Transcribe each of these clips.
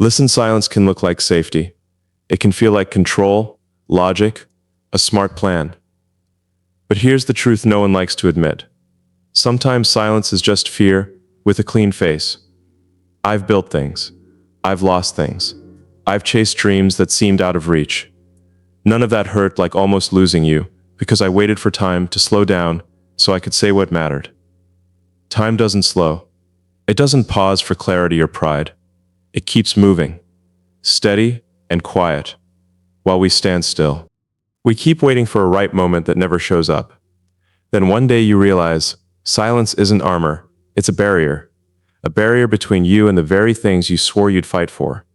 Listened silence can look like safety. It can feel like control, logic, a smart plan. But here's the truth no one likes to admit. Sometimes silence is just fear with a clean face. I've built things. I've lost things. I've chased dreams that seemed out of reach. None of that hurt like almost losing you, because I waited for time to slow down so I could say what mattered. Time doesn't slow. It doesn't pause for clarity or pride. It keeps moving, steady and quiet, while we stand still. We keep waiting for a right moment that never shows up. Then one day you realize silence isn't armor, it's a barrier between you and the very things you swore you'd fight for.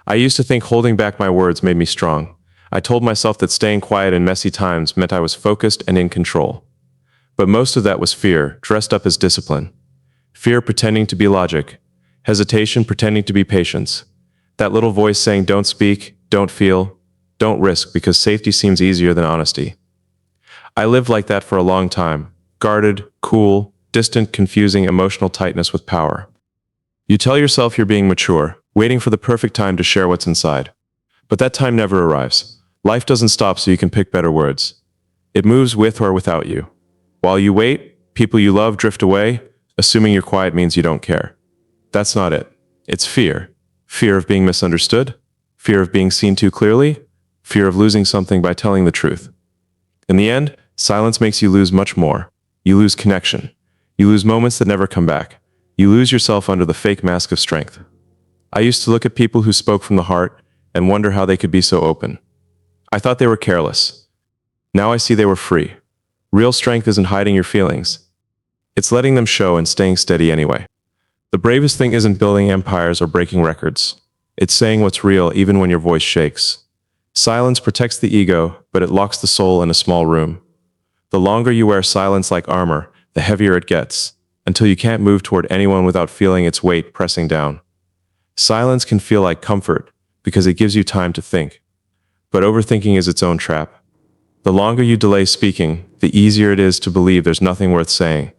I used to think holding back my words made me strong. I told myself that staying quiet in messy times meant I was focused and in control. But most of that was fear, dressed up as discipline. Fear pretending to be logic, hesitation pretending to be patience. That little voice saying don't speak, don't feel, don't risk because safety seems easier than honesty. I lived like that for a long time, guarded, cool, distant, confusing emotional tightness with power. You tell yourself you're being mature, waiting for the perfect time to share what's inside. But that time never arrives. Life doesn't stop so you can pick better words. It moves with or without you. While you wait, people you love drift away, assuming you're quiet means you don't care. That's not it. It's fear. Fear of being misunderstood, fear of being seen too clearly, fear of losing something by telling the truth. In the end, silence makes you lose much more. You lose connection. You lose moments that never come back. You lose yourself under the fake mask of strength. I used to look at people who spoke from the heart and wonder how they could be so open. I thought they were careless. Now I see they were free. Real strength isn't hiding your feelings. It's letting them show and staying steady anyway. The bravest thing isn't building empires or breaking records. It's saying what's real even when your voice shakes. Silence protects the ego, but it locks the soul in a small room. The longer you wear silence like armor, the heavier it gets, until you can't move toward anyone without feeling its weight pressing down. Silence can feel like comfort because it gives you time to think. But overthinking is its own trap. The longer you delay speaking, the easier it is to believe there's nothing worth saying.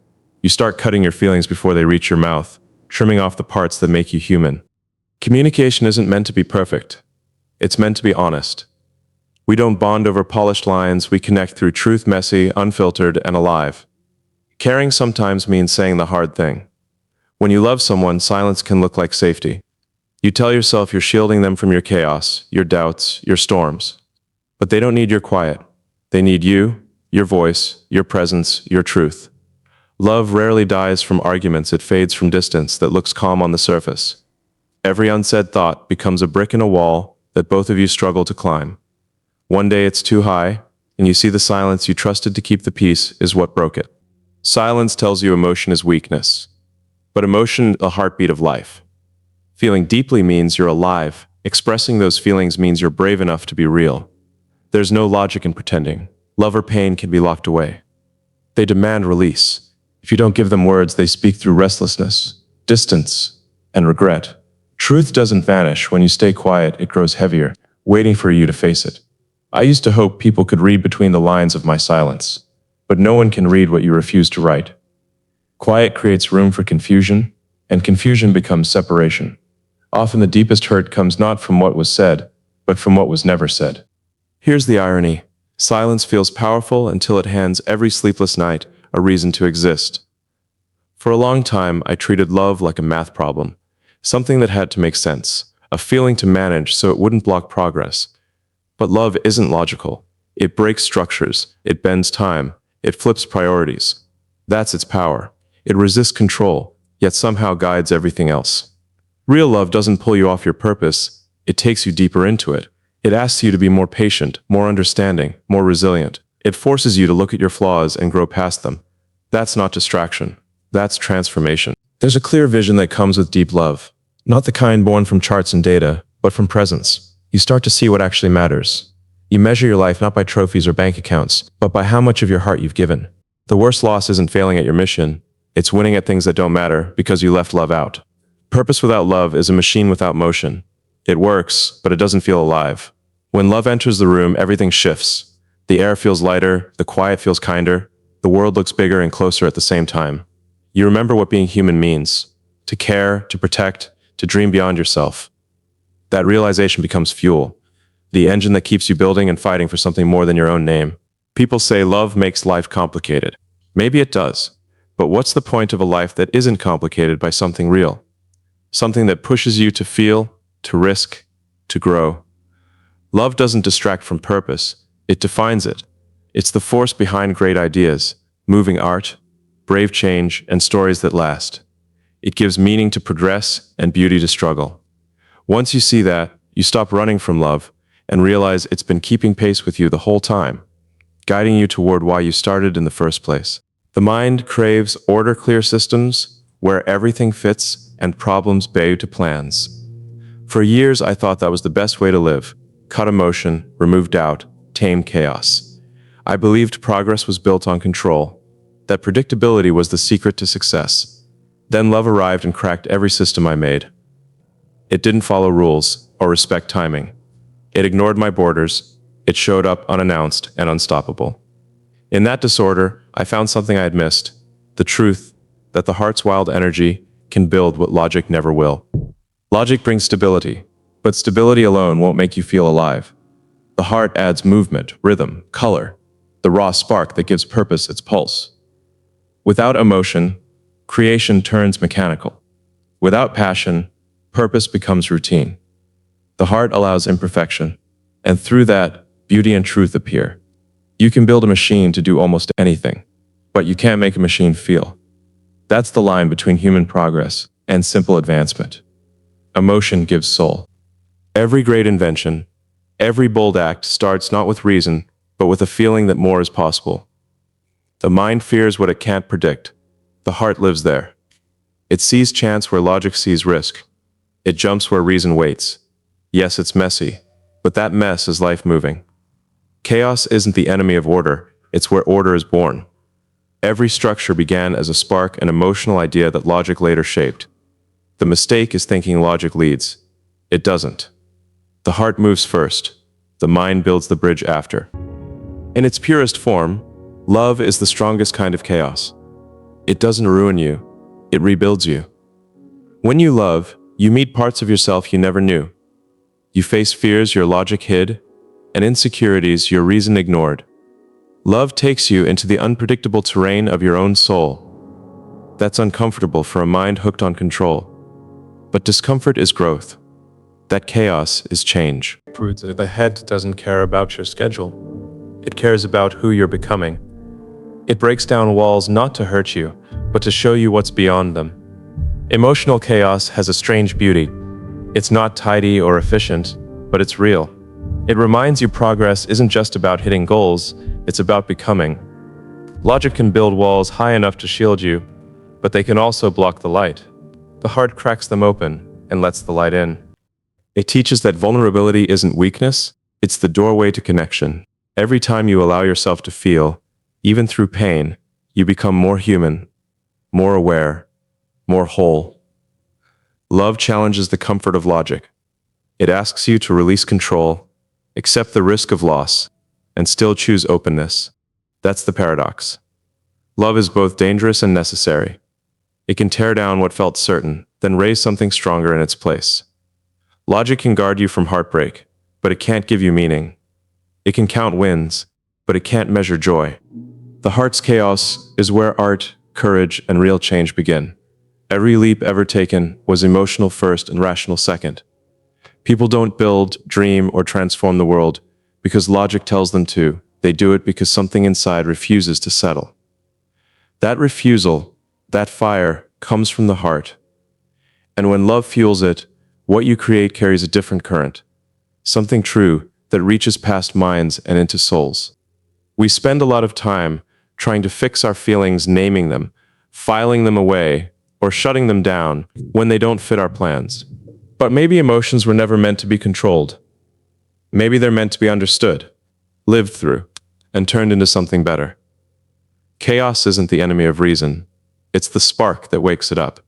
You start cutting your feelings before they reach your mouth, trimming off the parts that make you human. Communication isn't meant to be perfect. It's meant to be honest. We don't bond over polished lines, we connect through truth, messy, unfiltered, and alive. Caring sometimes means saying the hard thing. When you love someone, silence can look like safety. You tell yourself you're shielding them from your chaos, your doubts, your storms. But they don't need your quiet. They need you, your voice, your presence, your truth. Love rarely dies from arguments, it fades from distance that looks calm on the surface. Every unsaid thought becomes a brick in a wall that both of you struggle to climb. One day it's too high, and you see the silence you trusted to keep the peace is what broke it. Silence tells you emotion is weakness, but emotion is the heartbeat of life. Feeling deeply means you're alive. Expressing those feelings means you're brave enough to be real. There's no logic in pretending. Love or pain can be locked away. They demand release. If you don't give them words, they speak through restlessness, distance, and regret. Truth doesn't vanish. When you stay quiet, it grows heavier, waiting for you to face it. I used to hope people could read between the lines of my silence, but no one can read what you refuse to write. Quiet creates room for confusion, and confusion becomes separation. Often the deepest hurt comes not from what was said, but from what was never said. Here's the irony. Silence feels powerful until it hands every sleepless night a reason to exist. For a long time, I treated love like a math problem, something that had to make sense, a feeling to manage so it wouldn't block progress. But love isn't logical. It breaks structures, it bends time, it flips priorities. That's its power. It resists control, yet somehow guides everything else. Real love doesn't pull you off your purpose, it takes you deeper into it. It asks you to be more patient, more understanding, more resilient. It forces you to look at your flaws and grow past them. That's not distraction. That's transformation. There's a clear vision that comes with deep love. Not the kind born from charts and data, but from presence. You start to see what actually matters. You measure your life not by trophies or bank accounts, but by how much of your heart you've given. The worst loss isn't failing at your mission. It's winning at things that don't matter because you left love out. Purpose without love is a machine without motion. It works, but it doesn't feel alive. When love enters the room, everything shifts. The air feels lighter, the quiet feels kinder, the world looks bigger and closer at the same time. You remember what being human means. To care, to protect, to dream beyond yourself. That realization becomes fuel, the engine that keeps you building and fighting for something more than your own name. People say love makes life complicated. Maybe it does. But what's the point of a life that isn't complicated by something real? Something that pushes you to feel, to risk, to grow. Love doesn't distract from purpose, it defines it. It's the force behind great ideas, moving art, brave change, and stories that last. It gives meaning to progress and beauty to struggle. Once you see that, you stop running from love and realize it's been keeping pace with you the whole time, guiding you toward why you started in the first place. The mind craves order, clear systems where everything fits and problems bow to plans. For years, I thought that was the best way to live. Cut emotion, remove doubt, tame chaos. I believed progress was built on control, that predictability was the secret to success. Then love arrived and cracked every system I made. It didn't follow rules or respect timing. It ignored my borders. It showed up unannounced and unstoppable. In that disorder, I found something I had missed, the truth that the heart's wild energy can build what logic never will. Logic brings stability, but stability alone won't make you feel alive. The heart adds movement, rhythm, color, the raw spark that gives purpose its pulse. Without emotion, creation turns mechanical. Without passion, purpose becomes routine. The heart allows imperfection, and through that, beauty and truth appear. You can build a machine to do almost anything, but you can't make a machine feel. That's the line between human progress and simple advancement. Emotion gives soul. Every great invention, every bold act starts not with reason, but with a feeling that more is possible. The mind fears what it can't predict. The heart lives there. It sees chance where logic sees risk. It jumps where reason waits. Yes, it's messy, but that mess is life moving. Chaos isn't the enemy of order, it's where order is born. Every structure began as a spark, an emotional idea that logic later shaped. The mistake is thinking logic leads. It doesn't. The heart moves first. The mind builds the bridge after. In its purest form, love is the strongest kind of chaos. It doesn't ruin you, it rebuilds you. When you love, you meet parts of yourself you never knew. You face fears your logic hid, and insecurities your reason ignored. Love takes you into the unpredictable terrain of your own soul. That's uncomfortable for a mind hooked on control. But discomfort is growth. That chaos is change. The head doesn't care about your schedule. It cares about who you're becoming. It breaks down walls not to hurt you, but to show you what's beyond them. Emotional chaos has a strange beauty. It's not tidy or efficient, but it's real. It reminds you progress isn't just about hitting goals, it's about becoming. Logic can build walls high enough to shield you, but they can also block the light. The heart cracks them open and lets the light in. It teaches that vulnerability isn't weakness, it's the doorway to connection. Every time you allow yourself to feel, even through pain, you become more human, more aware, more whole. Love challenges the comfort of logic. It asks you to release control, accept the risk of loss, and still choose openness. That's the paradox. Love is both dangerous and necessary. It can tear down what felt certain, then raise something stronger in its place. Logic can guard you from heartbreak, but it can't give you meaning. It can count wins, but it can't measure joy. The heart's chaos is where art, courage, and real change begin. Every leap ever taken was emotional first and rational second. People don't build, dream, or transform the world because logic tells them to. They do it because something inside refuses to settle. That refusal, that fire, comes from the heart. And when love fuels it, what you create carries a different current. Something true that reaches past minds and into souls. We spend a lot of time trying to fix our feelings, naming them, filing them away, or shutting them down when they don't fit our plans. But maybe emotions were never meant to be controlled. Maybe they're meant to be understood, lived through, and turned into something better. Chaos isn't the enemy of reason. It's the spark that wakes it up.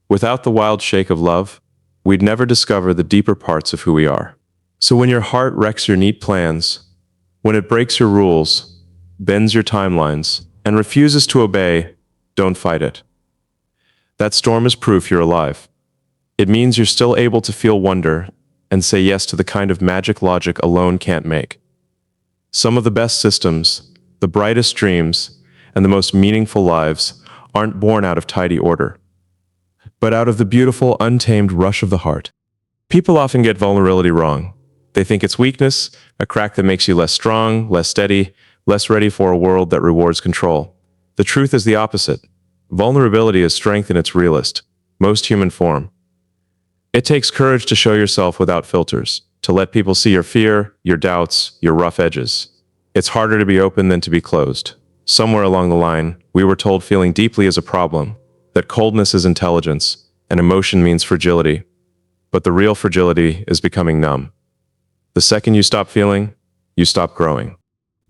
Without the wild shake of love, we'd never discover the deeper parts of who we are. So when your heart wrecks your neat plans, when it breaks your rules, bends your timelines, and refuses to obey, don't fight it. That storm is proof you're alive. It means you're still able to feel wonder and say yes to the kind of magic logic alone can't make. Some of the best systems, the brightest dreams, and the most meaningful lives aren't born out of tidy order, but out of the beautiful, untamed rush of the heart. People often get vulnerability wrong. They think it's weakness, a crack that makes you less strong, less steady, less ready for a world that rewards control. The truth is the opposite. Vulnerability is strength in its realest, most human form. It takes courage to show yourself without filters, to let people see your fear, your doubts, your rough edges. It's harder to be open than to be closed. Somewhere along the line, we were told feeling deeply is a problem, that coldness is intelligence, and emotion means fragility. But the real fragility is becoming numb. The second you stop feeling, you stop growing.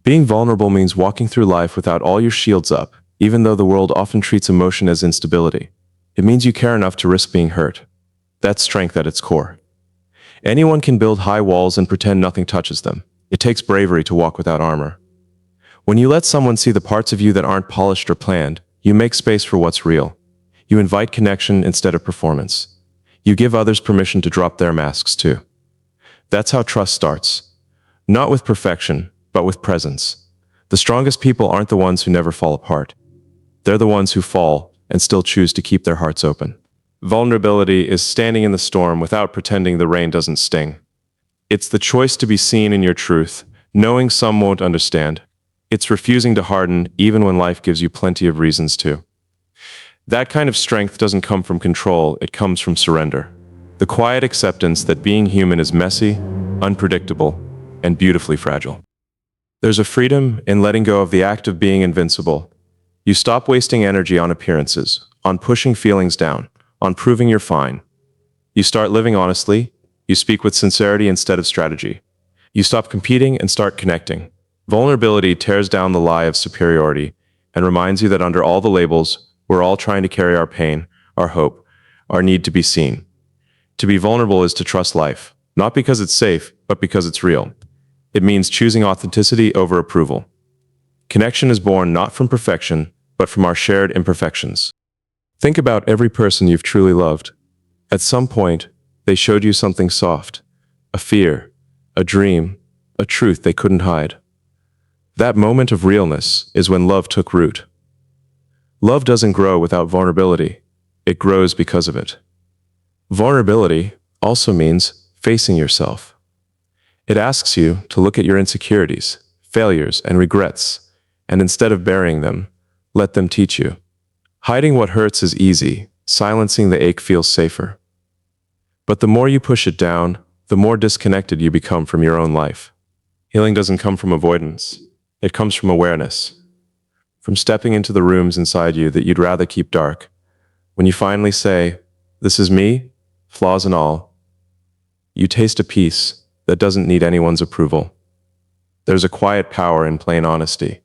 Being vulnerable means walking through life without all your shields up, even though the world often treats emotion as instability. It means you care enough to risk being hurt. That's strength at its core. Anyone can build high walls and pretend nothing touches them. It takes bravery to walk without armor. When you let someone see the parts of you that aren't polished or planned, you make space for what's real. You invite connection instead of performance. You give others permission to drop their masks too. That's how trust starts. Not with perfection, but with presence. The strongest people aren't the ones who never fall apart. They're the ones who fall and still choose to keep their hearts open. Vulnerability is standing in the storm without pretending the rain doesn't sting. It's the choice to be seen in your truth, knowing some won't understand. It's refusing to harden even when life gives you plenty of reasons to. That kind of strength doesn't come from control, it comes from surrender. The quiet acceptance that being human is messy, unpredictable, and beautifully fragile. There's a freedom in letting go of the act of being invincible. You stop wasting energy on appearances, on pushing feelings down, on proving you're fine. You start living honestly. You speak with sincerity instead of strategy. You stop competing and start connecting. Vulnerability tears down the lie of superiority and reminds you that under all the labels, we're all trying to carry our pain, our hope, our need to be seen. To be vulnerable is to trust life, not because it's safe, but because it's real. It means choosing authenticity over approval. Connection is born not from perfection, but from our shared imperfections. Think about every person you've truly loved. At some point, they showed you something soft, a fear, a dream, a truth they couldn't hide. That moment of realness is when love took root. Love doesn't grow without vulnerability. It grows because of it. Vulnerability also means facing yourself. It asks you to look at your insecurities, failures, and regrets, and instead of burying them, let them teach you. Hiding what hurts is easy. Silencing the ache feels safer. But the more you push it down, the more disconnected you become from your own life. Healing doesn't come from avoidance. It comes from awareness. From stepping into the rooms inside you that you'd rather keep dark. When you finally say, "This is me, flaws and all," you taste a peace that doesn't need anyone's approval. There's a quiet power in plain honesty.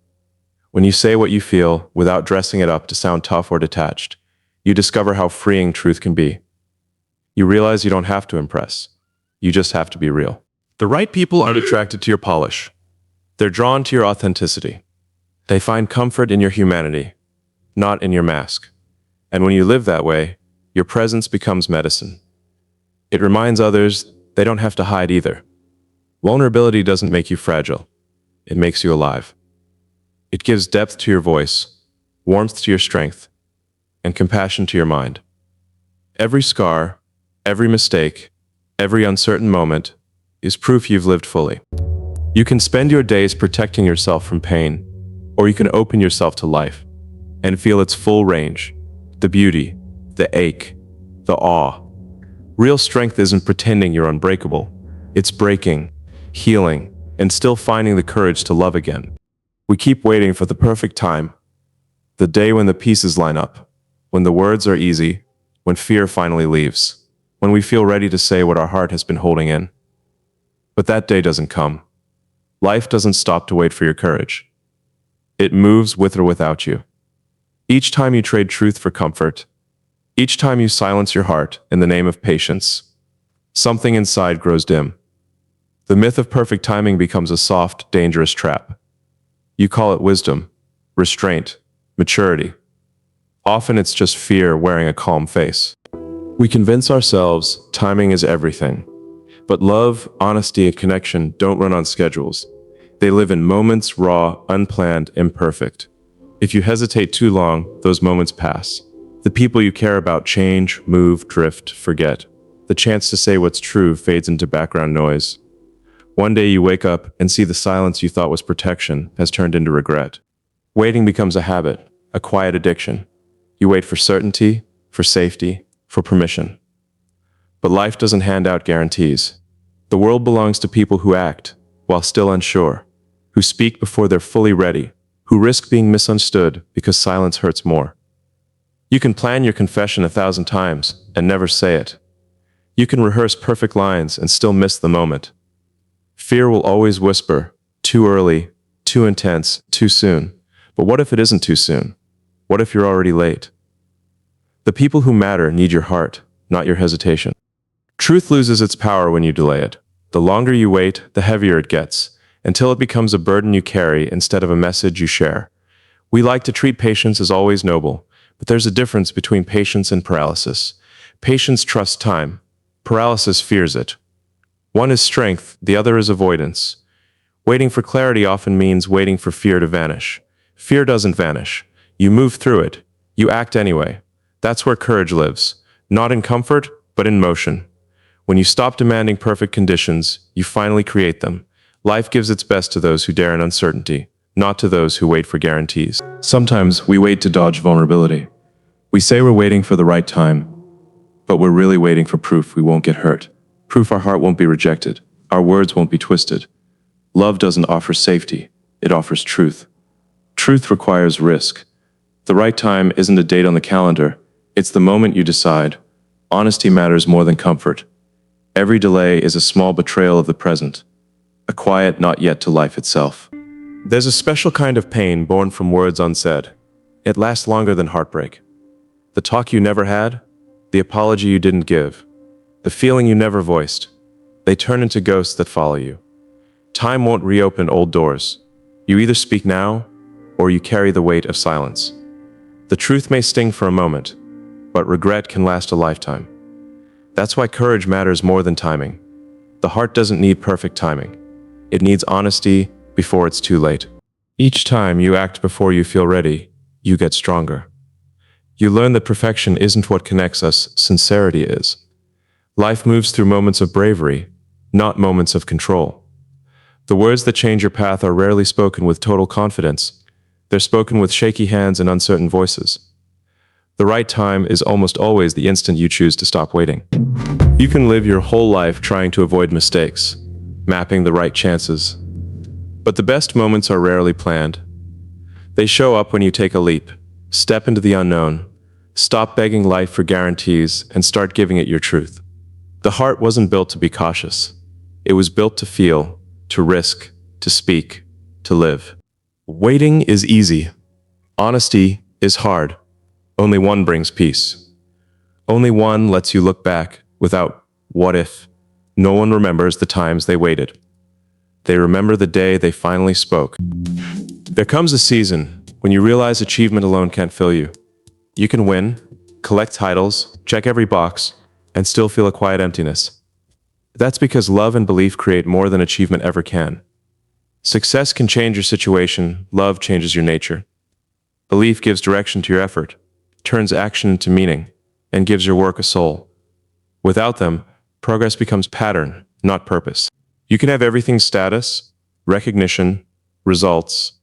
When you say what you feel without dressing it up to sound tough or detached, you discover how freeing truth can be. You realize you don't have to impress. You just have to be real. The right people aren't attracted to your polish. They're drawn to your authenticity. They find comfort in your humanity, not in your mask. And when you live that way, your presence becomes medicine. It reminds others they don't have to hide either. Vulnerability doesn't make you fragile. It makes you alive. It gives depth to your voice, warmth to your strength, and compassion to your mind. Every scar, every mistake, every uncertain moment is proof you've lived fully. You can spend your days protecting yourself from pain, or you can open yourself to life and feel its full range, the beauty, the ache, the awe. Real strength isn't pretending you're unbreakable. It's breaking, healing, and still finding the courage to love again. We keep waiting for the perfect time, the day when the pieces line up, when the words are easy, when fear finally leaves, when we feel ready to say what our heart has been holding in. But that day doesn't come. Life doesn't stop to wait for your courage. It moves with or without you. Each time you trade truth for comfort, each time you silence your heart in the name of patience, something inside grows dim. The myth of perfect timing becomes a soft, dangerous trap. You call it wisdom, restraint, maturity. Often it's just fear wearing a calm face. We convince ourselves timing is everything. But love, honesty, and connection don't run on schedules. They live in moments, raw, unplanned, imperfect. If you hesitate too long, those moments pass. The people you care about change, move, drift, forget. The chance to say what's true fades into background noise. One day you wake up and see the silence you thought was protection has turned into regret. Waiting becomes a habit, a quiet addiction. You wait for certainty, for safety, for permission. But life doesn't hand out guarantees. The world belongs to people who act while still unsure, who speak before they're fully ready, who risk being misunderstood because silence hurts more. You can plan your confession 1,000 times and never say it. You can rehearse perfect lines and still miss the moment. Fear will always whisper, too early, too intense, too soon. But what if it isn't too soon? What if you're already late? The people who matter need your heart, not your hesitation. Truth loses its power when you delay it. The longer you wait, the heavier it gets, until it becomes a burden you carry instead of a message you share. We like to treat patience as always noble, but there's a difference between patience and paralysis. Patience trusts time. Paralysis fears it. One is strength, the other is avoidance. Waiting for clarity often means waiting for fear to vanish. Fear doesn't vanish. You move through it. You act anyway. That's where courage lives. Not in comfort, but in motion. When you stop demanding perfect conditions, you finally create them. Life gives its best to those who dare in uncertainty, not to those who wait for guarantees. Sometimes we wait to dodge vulnerability. We say we're waiting for the right time, but we're really waiting for proof we won't get hurt. Proof our heart won't be rejected. Our words won't be twisted. Love doesn't offer safety. It offers truth. Truth requires risk. The right time isn't a date on the calendar. It's the moment you decide. Honesty matters more than comfort. Every delay is a small betrayal of the present, a quiet not yet to life itself. There's a special kind of pain born from words unsaid. It lasts longer than heartbreak. The talk you never had, the apology you didn't give, the feeling you never voiced, they turn into ghosts that follow you. Time won't reopen old doors. You either speak now, or you carry the weight of silence. The truth may sting for a moment, but regret can last a lifetime. That's why courage matters more than timing. The heart doesn't need perfect timing. It needs honesty before it's too late. Each time you act before you feel ready, you get stronger. You learn that perfection isn't what connects us, sincerity is. Life moves through moments of bravery, not moments of control. The words that change your path are rarely spoken with total confidence. They're spoken with shaky hands and uncertain voices. The right time is almost always the instant you choose to stop waiting. You can live your whole life trying to avoid mistakes, mapping the right chances. But the best moments are rarely planned. They show up when you take a leap, step into the unknown, stop begging life for guarantees, and start giving it your truth. The heart wasn't built to be cautious. It was built to feel, to risk, to speak, to live. Waiting is easy. Honesty is hard. Only one brings peace. Only one lets you look back without what if. No one remembers the times they waited. They remember the day they finally spoke. There comes a season when you realize achievement alone can't fill you. You can win, collect titles, check every box, and still feel a quiet emptiness. That's because love and belief create more than achievement ever can. Success can change your situation, love changes your nature. Belief gives direction to your effort, turns action into meaning, and gives your work a soul. Without them, progress becomes pattern, not purpose. You can have everything status, recognition, results,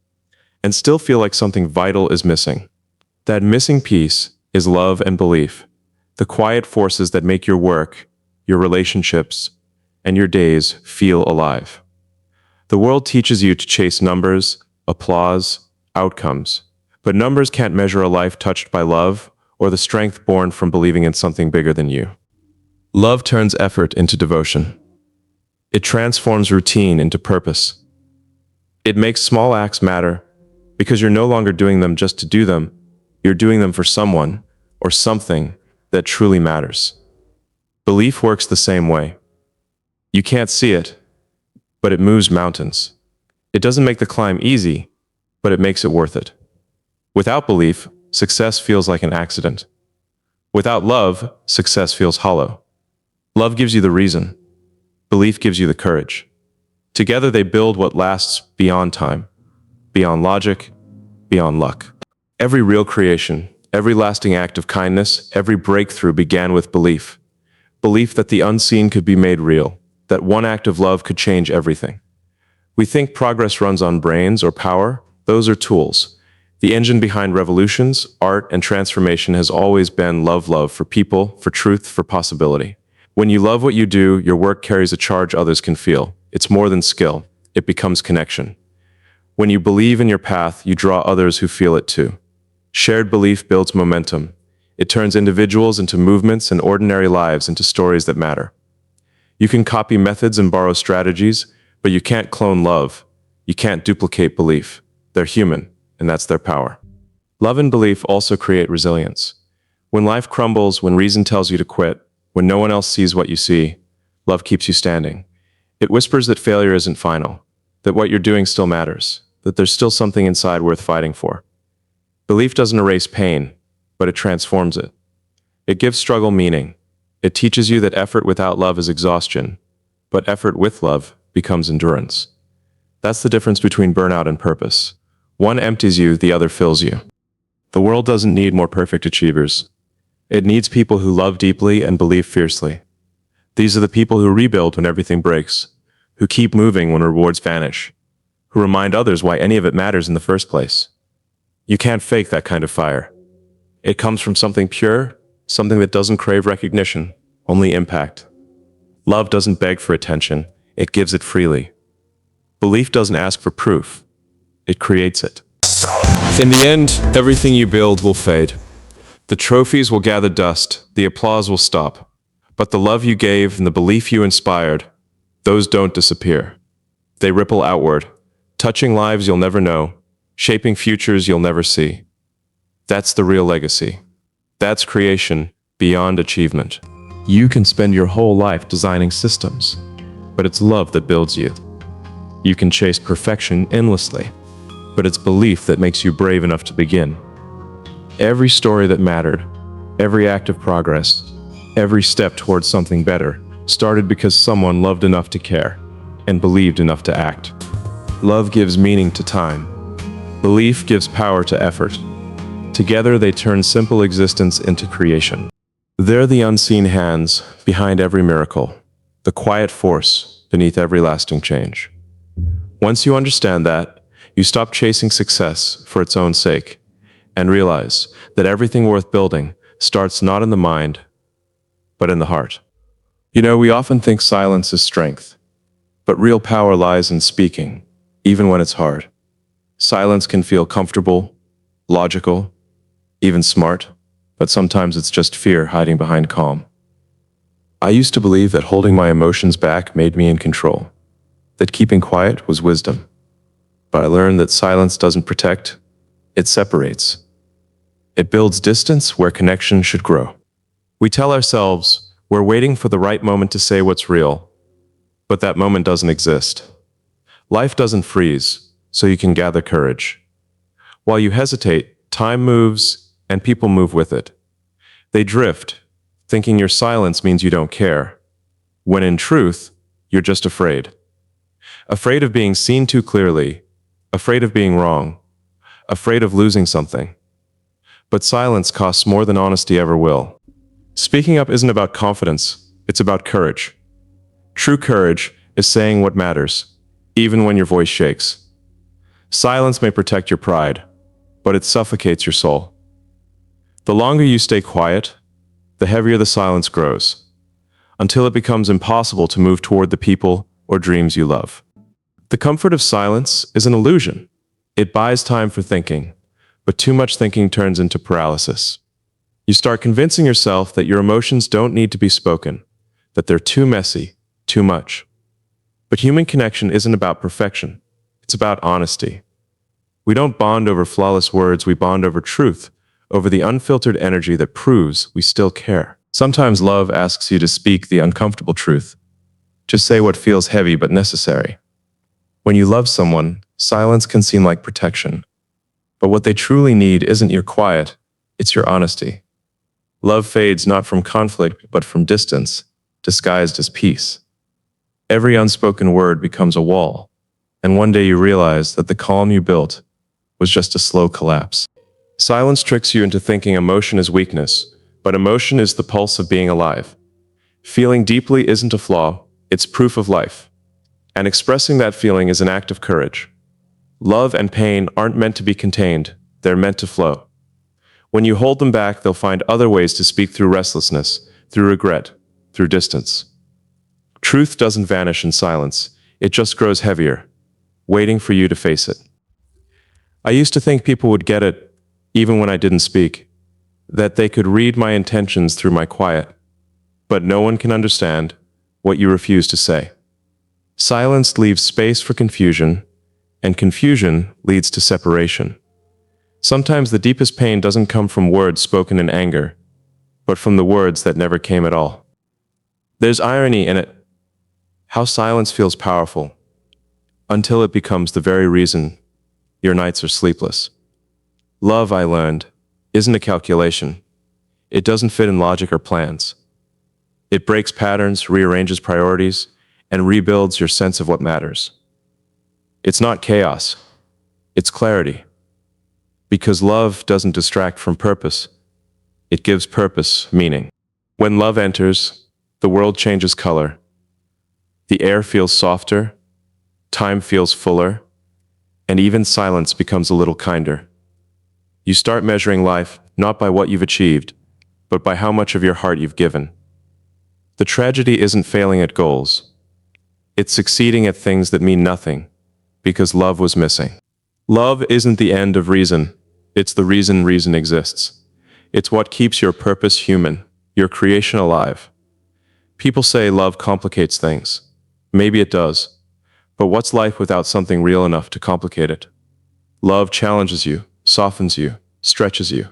and still feel like something vital is missing. That missing piece is love and belief, the quiet forces that make your work, your relationships, and your days feel alive. The world teaches you to chase numbers, applause, outcomes, but numbers can't measure a life touched by love or the strength born from believing in something bigger than you. Love turns effort into devotion. It transforms routine into purpose. It makes small acts matter because you're no longer doing them just to do them. You're doing them for someone or something that truly matters. Belief works the same way. You can't see it, but it moves mountains. It doesn't make the climb easy, but it makes it worth it. Without belief, success feels like an accident. Without love, success feels hollow. Love gives you the reason. Belief gives you the courage. Together they build what lasts beyond time, beyond logic, beyond luck. Every real creation, every lasting act of kindness, every breakthrough began with belief. Belief that the unseen could be made real, that one act of love could change everything. We think progress runs on brains or power. Those are tools. The engine behind revolutions, art, and transformation has always been love for people, for truth, for possibility. When you love what you do, your work carries a charge others can feel. It's more than skill. It becomes connection. When you believe in your path, you draw others who feel it too. Shared belief builds momentum. It turns individuals into movements and ordinary lives into stories that matter. You can copy methods and borrow strategies, but you can't clone love. You can't duplicate belief. They're human, and that's their power. Love and belief also create resilience. When life crumbles, when reason tells you to quit, when no one else sees what you see, love keeps you standing. It whispers that failure isn't final, that what you're doing still matters, that there's still something inside worth fighting for. Belief doesn't erase pain, but it transforms it. It gives struggle meaning. It teaches you that effort without love is exhaustion, but effort with love becomes endurance. That's the difference between burnout and purpose. One empties you, the other fills you. The world doesn't need more perfect achievers. It needs people who love deeply and believe fiercely. These are the people who rebuild when everything breaks, who keep moving when rewards vanish, who remind others why any of it matters in the first place. You can't fake that kind of fire. It comes from something pure, something that doesn't crave recognition, only impact. Love doesn't beg for attention, it gives it freely. Belief doesn't ask for proof, it creates it. In the end, everything you build will fade. The trophies will gather dust, the applause will stop. But the love you gave and the belief you inspired, those don't disappear. They ripple outward, touching lives you'll never know, shaping futures you'll never see. That's the real legacy. That's creation beyond achievement. You can spend your whole life designing systems, but it's love that builds you. You can chase perfection endlessly, but it's belief that makes you brave enough to begin. Every story that mattered, every act of progress, every step towards something better started because someone loved enough to care and believed enough to act. Love gives meaning to time. Belief gives power to effort. Together they turn simple existence into creation. They're the unseen hands behind every miracle, the quiet force beneath every lasting change. Once you understand that, you stop chasing success for its own sake and realize that everything worth building starts not in the mind, but in the heart. You know, we often think silence is strength, but real power lies in speaking, even when it's hard. Silence can feel comfortable, logical, even smart, but sometimes it's just fear hiding behind calm. I used to believe that holding my emotions back made me in control, that keeping quiet was wisdom. But I learned that silence doesn't protect, it separates. It builds distance where connection should grow. We tell ourselves we're waiting for the right moment to say what's real, but that moment doesn't exist. Life doesn't freeze, so you can gather courage. While you hesitate, time moves and people move with it. They drift, thinking your silence means you don't care, when in truth, you're just afraid. Afraid of being seen too clearly, afraid of being wrong, afraid of losing something. But silence costs more than honesty ever will. Speaking up isn't about confidence, it's about courage. True courage is saying what matters, even when your voice shakes. Silence may protect your pride, but it suffocates your soul. The longer you stay quiet, the heavier the silence grows, until it becomes impossible to move toward the people or dreams you love. The comfort of silence is an illusion. It buys time for thinking, but too much thinking turns into paralysis. You start convincing yourself that your emotions don't need to be spoken, that they're too messy, too much. But human connection isn't about perfection. It's about honesty. We don't bond over flawless words, we bond over truth, over the unfiltered energy that proves we still care. Sometimes love asks you to speak the uncomfortable truth. Just say what feels heavy but necessary. When you love someone, silence can seem like protection. But what they truly need isn't your quiet, it's your honesty. Love fades not from conflict, but from distance, disguised as peace. Every unspoken word becomes a wall, and one day you realize that the calm you built was just a slow collapse. Silence tricks you into thinking emotion is weakness, but emotion is the pulse of being alive. Feeling deeply isn't a flaw, it's proof of life. And expressing that feeling is an act of courage. Love and pain aren't meant to be contained, they're meant to flow. When you hold them back, they'll find other ways to speak through restlessness, through regret, through distance. Truth doesn't vanish in silence, it just grows heavier, waiting for you to face it. I used to think people would get it, even when I didn't speak, that they could read my intentions through my quiet. But no one can understand what you refuse to say. Silence leaves space for confusion, and confusion leads to separation. Sometimes the deepest pain doesn't come from words spoken in anger, but from the words that never came at all. There's irony in it. How silence feels powerful, until it becomes the very reason your nights are sleepless. Love, I learned, isn't a calculation. It doesn't fit in logic or plans. It breaks patterns, rearranges priorities, and rebuilds your sense of what matters. It's not chaos, it's clarity. Because love doesn't distract from purpose, it gives purpose meaning. When love enters, the world changes color. The air feels softer, time feels fuller, and even silence becomes a little kinder. You start measuring life not by what you've achieved, but by how much of your heart you've given. The tragedy isn't failing at goals. It's succeeding at things that mean nothing, because love was missing. Love isn't the end of reason. It's the reason reason exists. It's what keeps your purpose human, your creation alive. People say love complicates things. Maybe it does. But what's life without something real enough to complicate it? Love challenges you, softens you, stretches you.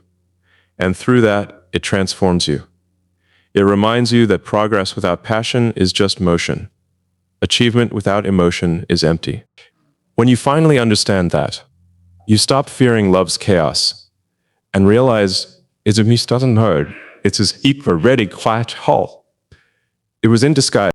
And through that, it transforms you. It reminds you that progress without passion is just motion. Achievement without emotion is empty. When you finally understand that, you stop fearing love's chaos and realize it's a misdoesn't hurt. It's his equal ready quiet hall. It was in disguise.